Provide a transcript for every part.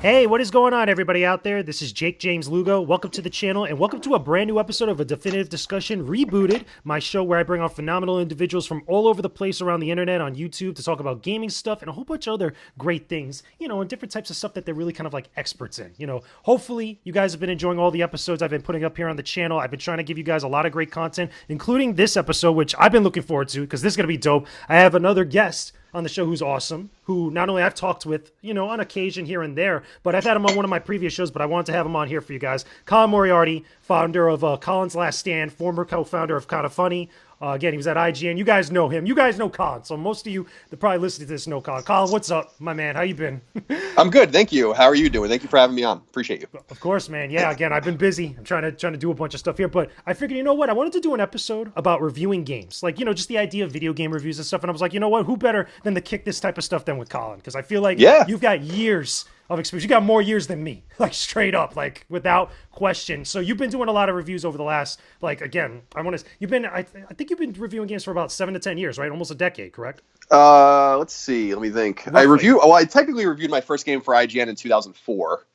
Hey, what is going on, everybody out there? This is Jakejames Lugo. Welcome to the channel, and welcome to a brand new episode of A Definitive Discussion Rebooted, my show where I bring on phenomenal individuals from all over the place around the internet on YouTube to talk about gaming stuff and a whole bunch of other great things, and different types of stuff that they're really kind of like experts in. Hopefully you guys have been enjoying all the episodes I've been putting up here on the channel. I've been trying to give you guys a lot of great content, including this episode, which I've been looking forward to because this is going to be dope. I have another guest on the show who's awesome, who not only I've talked with, on occasion here and there, but I've had him on one of my previous shows, but I wanted to have him on here for you guys. Colin Moriarty, founder of Colin's Last Stand, former co-founder of Kinda Funny. Again, he was at IGN. You guys know him. You guys know Colin. So most of you that probably listen to this know Colin. Colin, what's up, my man? How you been? I'm good. Thank you. How are you doing? Thank you for having me on. Appreciate you. Of course, man. Yeah, again, I've been busy. I'm trying to do a bunch of stuff here, but I figured, you know what? I wanted to do an episode about reviewing games. Like, just the idea of video game reviews and stuff. And I was like, you know what? Who better than to kick this type of stuff than with Colin? Because I feel like you've got years of experience. You got more years than me, like straight up, like without question. So you've been doing a lot of reviews over the last, I think you've been reviewing games for about 7 to 10 years, right? Almost a decade, correct? Let's see. Let me think. Roughly. I technically reviewed my first game for IGN in 2004.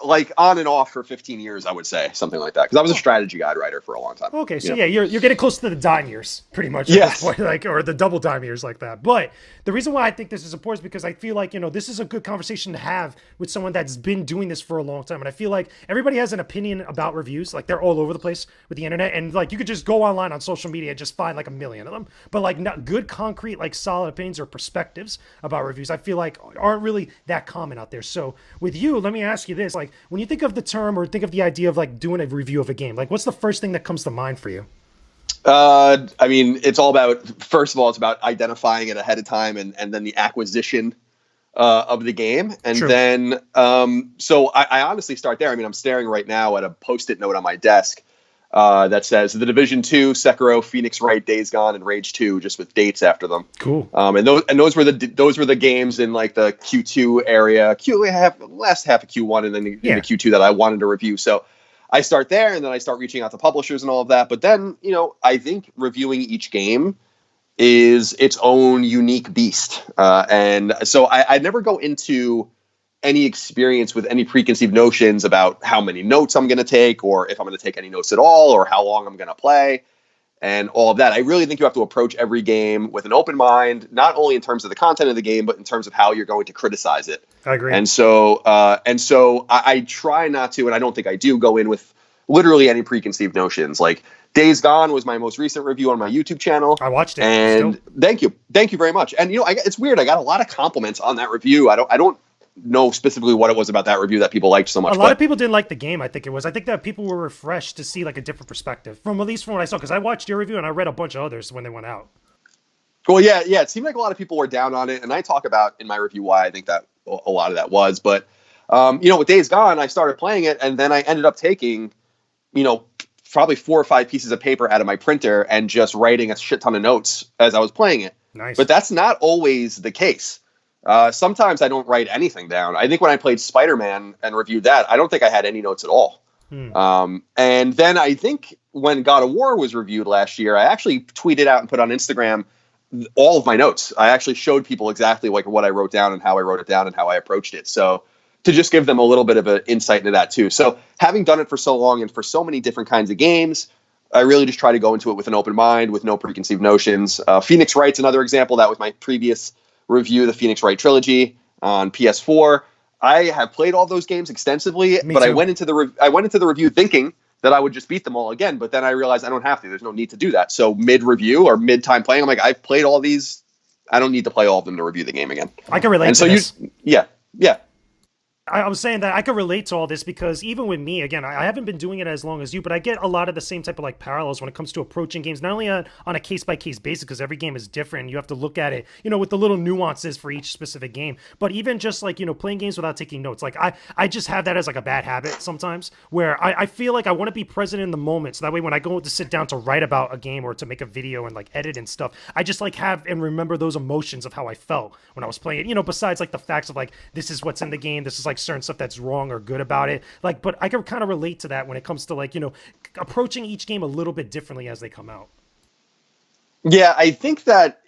Like on and off for 15 years, I would say, something like that. Because I was a strategy guide writer for a long time. Okay, so you're getting close to the dime years, pretty much. At this point, or the double dime years like that. But the reason why I think this is important is because I feel like, this is a good conversation to have with someone that's been doing this for a long time. And I feel like everybody has an opinion about reviews. Like, they're all over the place with the internet. And, like, you could just go online on social media and just find, like, a million of them. But, like, not good, concrete, like, solid opinions or perspectives about reviews, I feel like aren't really that common out there. So with you, let me ask you this. Like, when you think of the term or think of the idea of, like, doing a review of a game, like, what's the first thing that comes to mind for you? It's all about, first of all, it's about identifying it ahead of time and then the acquisition of the game. And True. then, so I honestly start there. I mean, I'm staring right now at a Post-it note on my desk that says The Division 2, Sekiro, Phoenix Wright, Days Gone, and Rage 2, just with dates after them. Cool. And those were the games in like the Q2 area, last half of Q1, and then in the Q2 that I wanted to review. So I start there, and then I start reaching out to publishers and all of that. But then, I think reviewing each game is its own unique beast. And so I never go into any experience with any preconceived notions about how many notes I'm going to take, or if I'm going to take any notes at all, or how long I'm going to play, and all of that. I really think you have to approach every game with an open mind, not only in terms of the content of the game, but in terms of how you're going to criticize it. I agree. And so I try not to, and I don't think I do, go in with literally any preconceived notions. Like Days Gone was my most recent review on my YouTube channel. I watched it. And thank you very much. And it's weird. I got a lot of compliments on that review. I don't know specifically what it was about that review that people liked so much. A lot of people didn't like the game. I think that people were refreshed to see like a different perspective at least from what I saw, because I watched your review and I read a bunch of others when they went out. Well, yeah, it seemed like a lot of people were down on it, and I talk about in my review why I think that a lot of that was. But with Days Gone, I started playing it, and then I ended up taking probably 4 or 5 pieces of paper out of my printer and just writing a shit ton of notes as I was playing it. Nice. But that's not always the case. Sometimes I don't write anything down. I think when I played Spider-Man and reviewed that, I don't think I had any notes at all. And then I think when God of War was reviewed last year, I actually tweeted out and put on Instagram all of my notes. I actually showed people exactly like what I wrote down and how I wrote it down and how I approached it. So to just give them a little bit of an insight into that too. So having done it for so long and for so many different kinds of games, I really just try to go into it with an open mind, with no preconceived notions. Phoenix Wright's another example. That was my previous review, the Phoenix Wright trilogy on PS4. I have played all those games extensively, but I went into the review thinking that I would just beat them all again. But then I realized I don't have to. There's no need to do that. So mid-review or mid-time playing, I'm like, I've played all these. I don't need to play all of them to review the game again. I can relate to this. Yeah. I was saying that I could relate to all this because even with me, again, I haven't been doing it as long as you, but I get a lot of the same type of like parallels when it comes to approaching games, not only on a case-by-case basis, because every game is different. You have to look at it, with the little nuances for each specific game, but even just like, playing games without taking notes. Like I just have that as like a bad habit sometimes where I feel like I want to be present in the moment. So that way when I go to sit down to write about a game or to make a video and like edit and stuff, I just like have and remember those emotions of how I felt when I was playing it, besides like the facts of like, this is what's in the game. This is like certain stuff that's wrong or good about it. Like, but I can kind of relate to that when it comes to like, approaching each game a little bit differently as they come out. Yeah, I think that,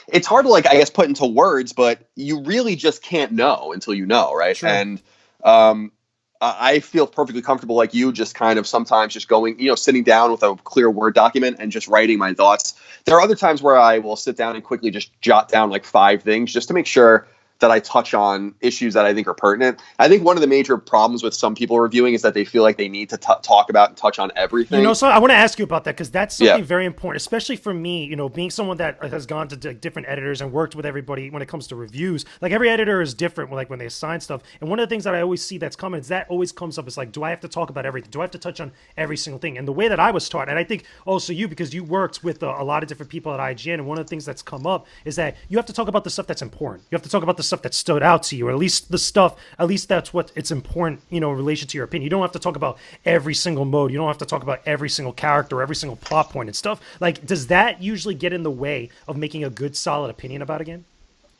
it's hard to like, I guess, put into words, but you really just can't know until you know, right? Sure. And I feel perfectly comfortable, like you, just kind of sometimes just going, sitting down with a clear Word document and just writing my thoughts. There are other times where I will sit down and quickly just jot down like 5 things just to make sure that I touch on issues that I think are pertinent. I think one of the major problems with some people reviewing is that they feel like they need to talk about and touch on everything. So I want to ask you about that, because that's something very important, especially for me, being someone that has gone to different editors and worked with everybody when it comes to reviews. Like, every editor is different, like when they assign stuff. And one of the things that I always see that's common is that always comes up is like, do I have to talk about everything? Do I have to touch on every single thing? And the way that I was taught, and I think also you, because you worked with a lot of different people at IGN, and one of the things that's come up is that you have to talk about the stuff that's important. You have to talk about the stuff that stood out to you, or at least that's what it's important, in relation to your opinion. You don't have to talk about every single mode. You don't have to talk about every single character, every single plot point and stuff. Like, does that usually get in the way of making a good, solid opinion about a game?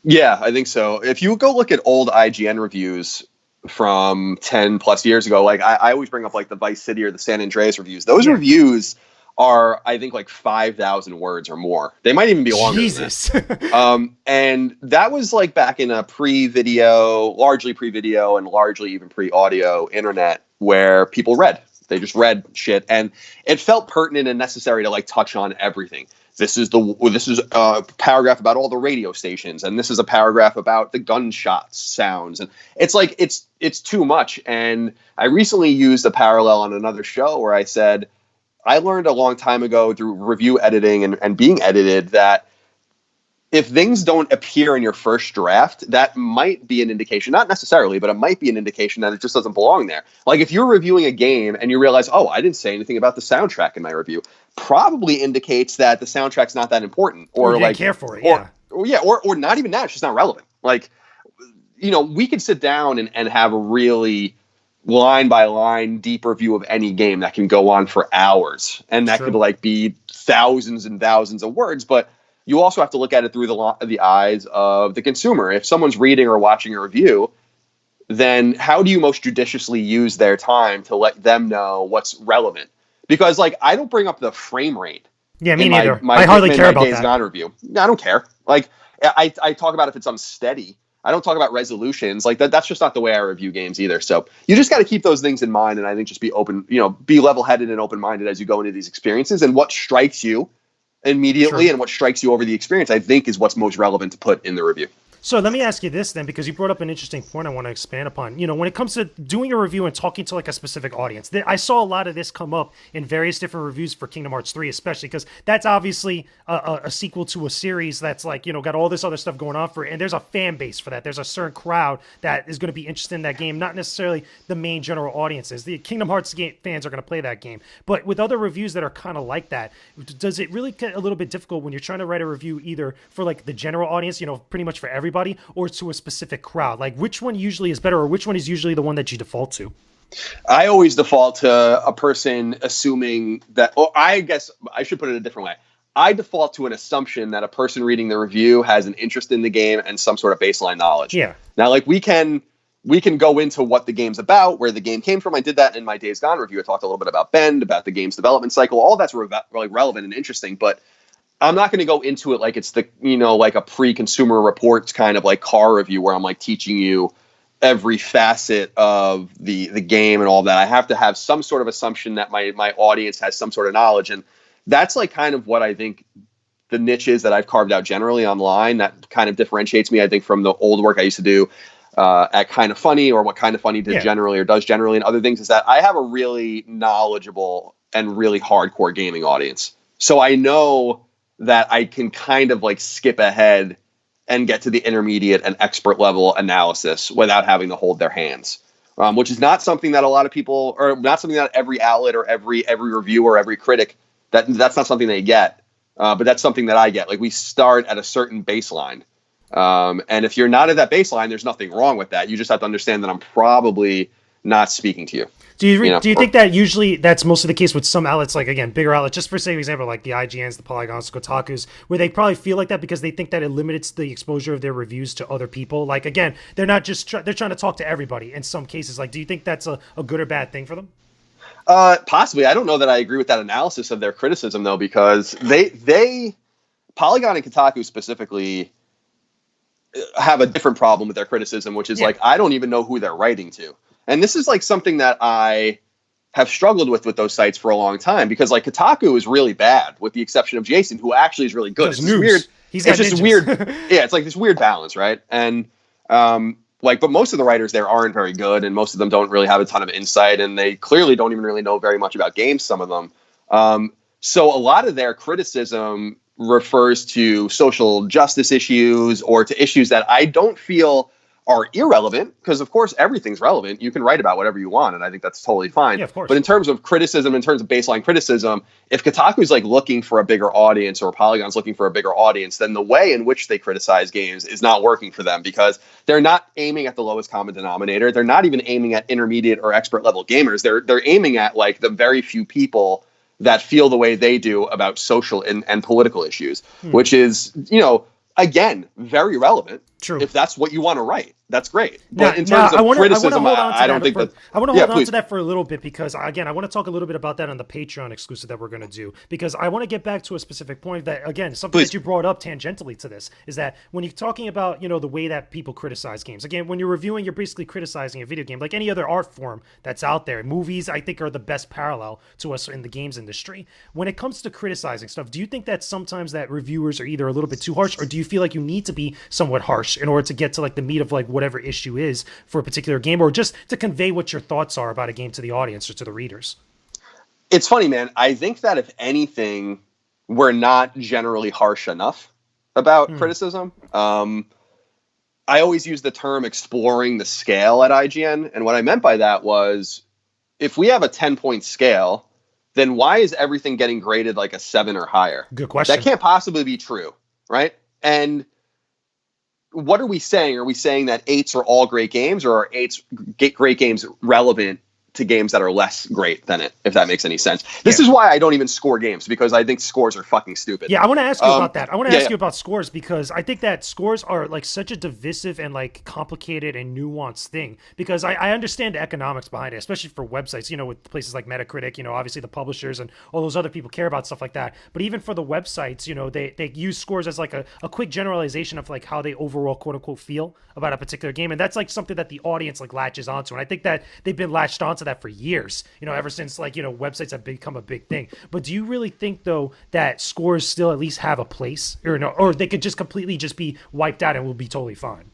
Yeah, I think so. If you go look at old IGN reviews from 10 plus years ago, like I always bring up like the Vice City or the San Andreas reviews. Those reviews are, I think, like 5,000 words or more. They might even be longer Jesus. than that. And that was like back in a largely pre-video and largely even pre-audio internet, where people read. They just read shit, and it felt pertinent and necessary to like touch on everything. This is a paragraph about all the radio stations, and this is a paragraph about the gunshots sounds, and it's like it's too much. And I recently used a parallel on another show where I said, I learned a long time ago through review editing and being edited that if things don't appear in your first draft, that might be an indication, not necessarily, but it might be an indication that it just doesn't belong there. Like, if you're reviewing a game and you realize, oh, I didn't say anything about the soundtrack in my review, probably indicates that the soundtrack's not that important, or you like didn't care for it, or not even that, it's just not relevant. Like, we could sit down and have a really line by line deep review of any game that can go on for hours, and that could like be thousands and thousands of words, but you also have to look at it through the eyes of the consumer. If someone's reading or watching a review, then how do you most judiciously use their time to let them know what's relevant? Because like, I don't bring up the frame rate. Yeah, me neither. I hardly care about that. Gone review. I don't care. Like, I talk about if it's unsteady. I don't talk about resolutions. Like that's just not the way I review games either. So you just got to keep those things in mind, and I think just be open, be level-headed and open-minded as you go into these experiences, and what strikes you immediately and what strikes you over the experience, I think, is what's most relevant to put in the review. So let me ask you this then, because you brought up an interesting point I want to expand upon. When it comes to doing a review and talking to like a specific audience, I saw a lot of this come up in various different reviews for Kingdom Hearts 3, especially because that's obviously a sequel to a series that's like, got all this other stuff going on for it. And there's a fan base for that. There's a certain crowd that is going to be interested in that game, not necessarily the main general audiences. The Kingdom Hearts fans are going to play that game. But with other reviews that are kind of like that, does it really get a little bit difficult when you're trying to write a review either for like the general audience, pretty much for everybody, or to a specific crowd? Like, which one usually is better, or which one is usually the one that you default to? I always default to a person assuming that, or I guess I should put it a different way. I default to an assumption that a person reading the review has an interest in the game and some sort of baseline knowledge. Yeah. Now, like, we can go into what the game's about, where the game came from. I did that in my Days Gone review. I talked a little bit about Bend, about the game's development cycle. All that's really relevant and interesting, but I'm not going to go into it like it's like a pre-consumer reports kind of like car review where I'm like teaching you every facet of the game and all that. I have to have some sort of assumption that my audience has some sort of knowledge. And that's like kind of what I think the niche is that I've carved out generally online. That kind of differentiates me, I think, from the old work I used to do at Kind of Funny, or what Kind of Funny did generally or does generally, and other things, is that I have a really knowledgeable and really hardcore gaming audience. So I know that I can kind of like skip ahead and get to the intermediate and expert level analysis without having to hold their hands, which is not something that a lot of people, or not something that every outlet or every reviewer, every critic, that's not something they get. But that's something that I get. Like, we start at a certain baseline. And if you're not at that baseline, there's nothing wrong with that. You just have to understand that I'm probably not speaking to you. Do you think that usually that's mostly the case with some outlets, like, again, bigger outlets, just for same example, like the IGNs, the Polygons, Kotakus, where they probably feel like that because they think that it limits the exposure of their reviews to other people? Like, again, they're not just they're trying to talk to everybody in some cases. Like, do you think that's a good or bad thing for them? Possibly. I don't know that I agree with that analysis of their criticism, though, because they Polygon and Kotaku specifically have a different problem with their criticism, which is like, I don't even know who they're writing to. And this is like something that I have struggled with those sites for a long time, because like Kotaku is really bad, with the exception of Jason, who actually is really good. It's just weird. It's just weird. Yeah, it's like this weird balance, right? And but most of the writers there aren't very good, and most of them don't really have a ton of insight, and they clearly don't even really know very much about games, some of them. So a lot of their criticism refers to social justice issues or to issues that I don't feel are irrelevant, because of course everything's relevant. You can write about whatever you want, and I think that's totally fine. Yeah, of course. But in terms of criticism, in terms of baseline criticism, if Kotaku's like looking for a bigger audience, or Polygon's looking for a bigger audience, then the way in which they criticize games is not working for them, because they're not aiming at the lowest common denominator. They're not even aiming at intermediate or expert level gamers. They're aiming at like the very few people that feel the way they do about social and political issues, which is, again, very relevant. True. If that's what you want to write, that's great. But in terms of criticism, I don't think that. I want to hold on to that for a little bit, because again, I want to talk a little bit about that on the Patreon exclusive that we're going to do, because I want to get back to a specific point that, again, something that you brought up tangentially to this, is that when you're talking about, the way that people criticize games, again, when you're reviewing, you're basically criticizing a video game like any other art form that's out there. Movies, I think, are the best parallel to us in the games industry. When it comes to criticizing stuff, do you think that sometimes that reviewers are either a little bit too harsh, or do you feel like you need to be somewhat harsh in order to get to like the meat of like whatever issue is for a particular game, or just to convey what your thoughts are about a game to the audience or to the readers? It's funny, man. I think that if anything, we're not generally harsh enough about criticism. I always use the term exploring the scale at IGN. And what I meant by that was, if we have a 10-point scale, then why is everything getting graded like a 7 or higher? Good question. That can't possibly be true, right? And what are we saying? Are we saying that 8s are all great games, or are 8s great games relevant to games that are less great than it, if that makes any sense? This is why I don't even score games, because I think scores are fucking stupid. Yeah, I want to ask you about that. I want to ask you about scores, because I think that scores are like such a divisive and like complicated and nuanced thing, because I understand the economics behind it, especially for websites, with places like Metacritic, obviously the publishers and all those other people care about stuff like that. But even for the websites, they use scores as like a quick generalization of like how they overall quote unquote feel about a particular game. And that's like something that the audience like latches onto. And I think that they've been latched onto that for years, ever since like, websites have become a big thing. But do you really think though that scores still at least have a place, or no, or they could just completely just be wiped out and will be totally fine?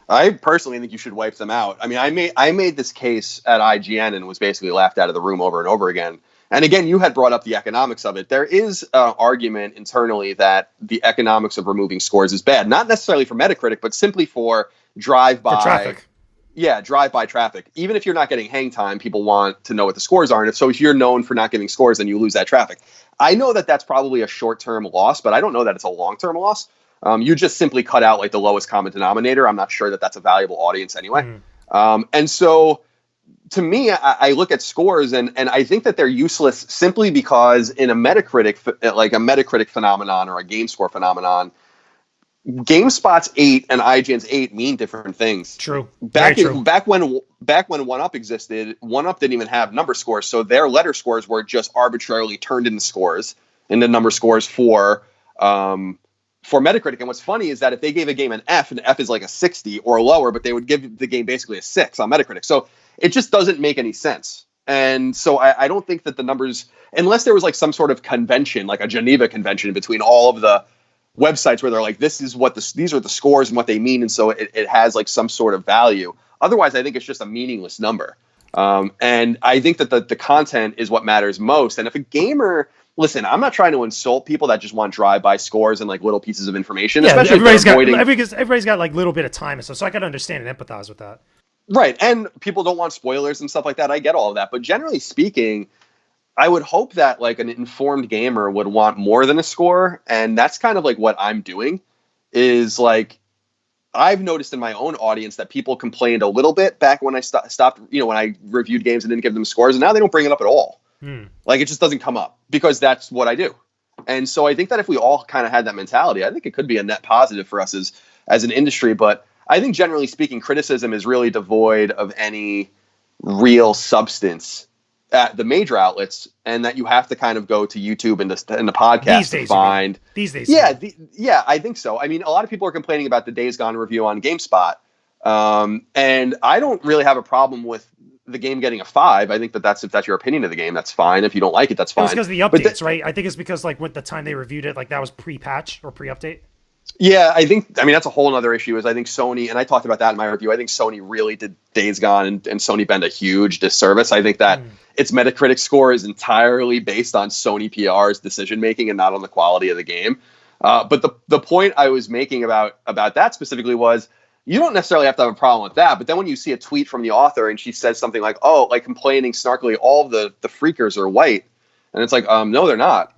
I personally think you should wipe them out. I mean, I made this case at IGN and was basically laughed out of the room over and over again. And again, you had brought up the economics of it. There is an argument internally that the economics of removing scores is bad, not necessarily for Metacritic, but simply for drive-by traffic. Yeah, drive-by traffic. Even if you're not getting hang time, people want to know what the scores are. And if you're known for not giving scores, then you lose that traffic. I know that that's probably a short-term loss, but I don't know that it's a long-term loss. You just simply cut out like the lowest common denominator. I'm not sure that that's a valuable audience anyway. And so to me, I look at scores and I think that they're useless simply because in a Metacritic phenomenon or a game score phenomenon, GameSpot's 8 and IGN's 8 mean different things. True. Back when 1UP existed, 1UP didn't even have number scores, so their letter scores were just arbitrarily turned into number scores for Metacritic. And what's funny is that if they gave a game an F, and F is like a 60 or lower, but they would give the game basically a 6 on Metacritic. So it just doesn't make any sense. And so I don't think that the numbers, unless there was like some sort of convention, like a Geneva Convention between all of the websites where they're like, these are the scores and what they mean, and so it has like some sort of value. Otherwise, I think it's just a meaningless number. And I think that the content is what matters most. And if a gamer, listen, I'm not trying to insult people that just want drive-by scores and like little pieces of information. Yeah, especially everybody's got like little bit of time and stuff, so I can understand and empathize with that. Right, and people don't want spoilers and stuff like that. I get all of that, but generally speaking, I would hope that like an informed gamer would want more than a score, and that's kind of like what I'm doing. Is like I've noticed in my own audience that people complained a little bit back when I stopped, when I reviewed games and didn't give them scores, and now they don't bring it up at all. Like it just doesn't come up because that's what I do. And so I think that if we all kind of had that mentality, I think it could be a net positive for us as an industry. But I think generally speaking, criticism is really devoid of any real substance at the major outlets, and that you have to kind of go to YouTube and the podcast to find. These days. Yeah, I think so. I mean, a lot of people are complaining about the Days Gone review on GameSpot. And I don't really have a problem with the game getting a 5. I think if that's your opinion of the game, that's fine. If you don't like it, that's fine. It's because of the updates, right? I think it's because like with the time they reviewed it, like that was pre-patch or pre-update. Yeah, I mean, that's a whole other issue is I think Sony, and I talked about that in my review, I think Sony really did Days Gone and Sony bend a huge disservice. I think that its Metacritic score is entirely based on Sony PR's decision-making and not on the quality of the game. But the point I was making about that specifically was, you don't necessarily have to have a problem with that, but then when you see a tweet from the author and she says something like, oh, like complaining snarkily, all the freakers are white, and it's like, no, they're not.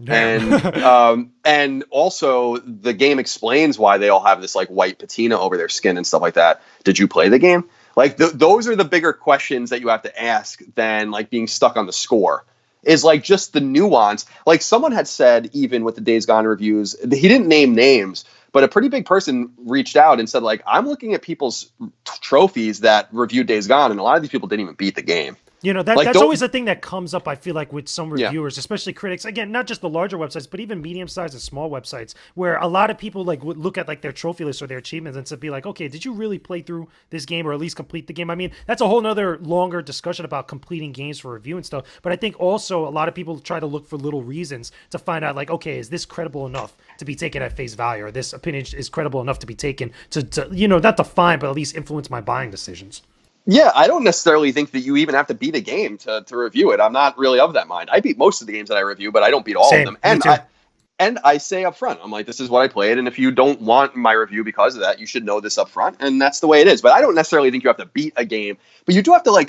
And also the game explains why they all have this like white patina over their skin and stuff like that. Did you play the game? Like those are the bigger questions that you have to ask than like being stuck on the score. Is like just the nuance. Like someone had said, even with the Days Gone reviews, he didn't name names, but a pretty big person reached out and said, like, I'm looking at people's trophies that reviewed Days Gone, and a lot of these people didn't even beat the game. You know, that's always a thing that comes up, I feel like, with some reviewers, especially critics. Again, not just the larger websites, but even medium-sized and small websites, where a lot of people like would look at like their trophy list or their achievements and to be like, okay, did you really play through this game or at least complete the game? I mean, that's a whole nother longer discussion about completing games for review and stuff. But I think also a lot of people try to look for little reasons to find out, like, okay, is this credible enough to be taken at face value, or this opinion is credible enough to be taken to you know, not define, but at least influence my buying decisions. Yeah, I don't necessarily think that you even have to beat a game to review it. I'm not really of that mind. I beat most of the games that I review, but I don't beat all of them. And I say up front, I'm like, this is what I played, and if you don't want my review because of that, you should know this up front, and that's the way it is. But I don't necessarily think you have to beat a game, but you do have to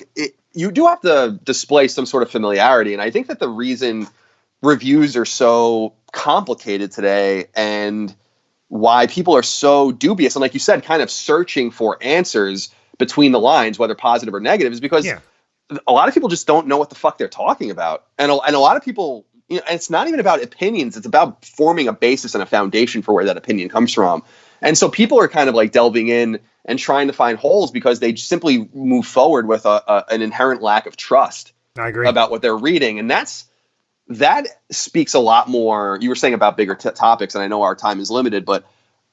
you do have to display some sort of familiarity. And I think that the reason reviews are so complicated today and why people are so dubious and, like you said, kind of searching for answers between the lines, whether positive or negative, is because a lot of people just don't know what the fuck they're talking about. And a lot of people, you know, and it's not even about opinions. It's about forming a basis and a foundation for where that opinion comes from. And so people are kind of like delving in and trying to find holes because they simply move forward with an inherent lack of trust. I agree. About what they're reading. And that speaks a lot more. You were saying about bigger topics, and I know our time is limited, but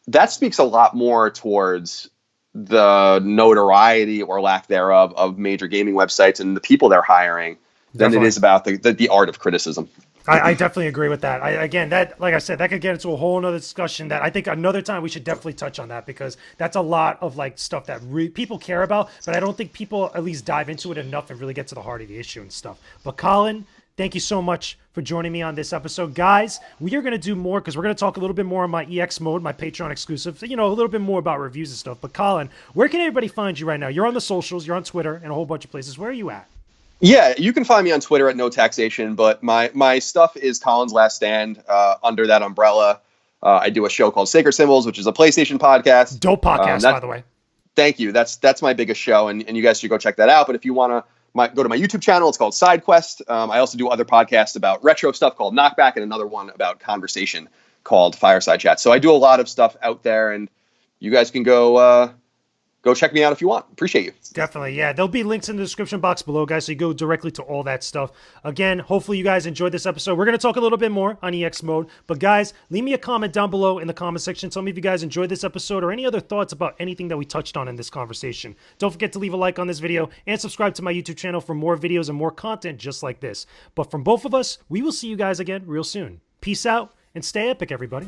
that speaks a lot more towards the notoriety or lack thereof of major gaming websites and the people they're hiring than it is about the art of criticism. I definitely agree with that. Again, that, like I said, that could get into a whole nother discussion that I think another time we should definitely touch on that, because that's a lot of like stuff that people care about, but I don't think people at least dive into it enough and really get to the heart of the issue and stuff. But Colin, thank you so much for joining me on this episode. Guys, we are going to do more because we're going to talk a little bit more on my EX mode, my Patreon exclusive, you know, a little bit more about reviews and stuff. But Colin, where can everybody find you right now? You're on the socials, you're on Twitter, and a whole bunch of places. Where are you at? Yeah, you can find me on Twitter at No Taxation, but my stuff is Colin's Last Stand under that umbrella. I do a show called Sacred Symbols, which is a PlayStation podcast. Dope podcast, by the way. Thank you. That's my biggest show, and you guys should go check that out. But if you want to, go to my YouTube channel. It's called SideQuest. I also do other podcasts about retro stuff called Knockback, and another one about conversation called Fireside Chat. So I do a lot of stuff out there, and you guys can go check me out if you want. Appreciate you. Definitely, yeah. There'll be links in the description box below, guys, so you go directly to all that stuff. Again, hopefully you guys enjoyed this episode. We're going to talk a little bit more on EX mode, but guys, leave me a comment down below in the comment section. Tell me if you guys enjoyed this episode or any other thoughts about anything that we touched on in this conversation. Don't forget to leave a like on this video and subscribe to my YouTube channel for more videos and more content just like this. But from both of us, we will see you guys again real soon. Peace out and stay epic, everybody.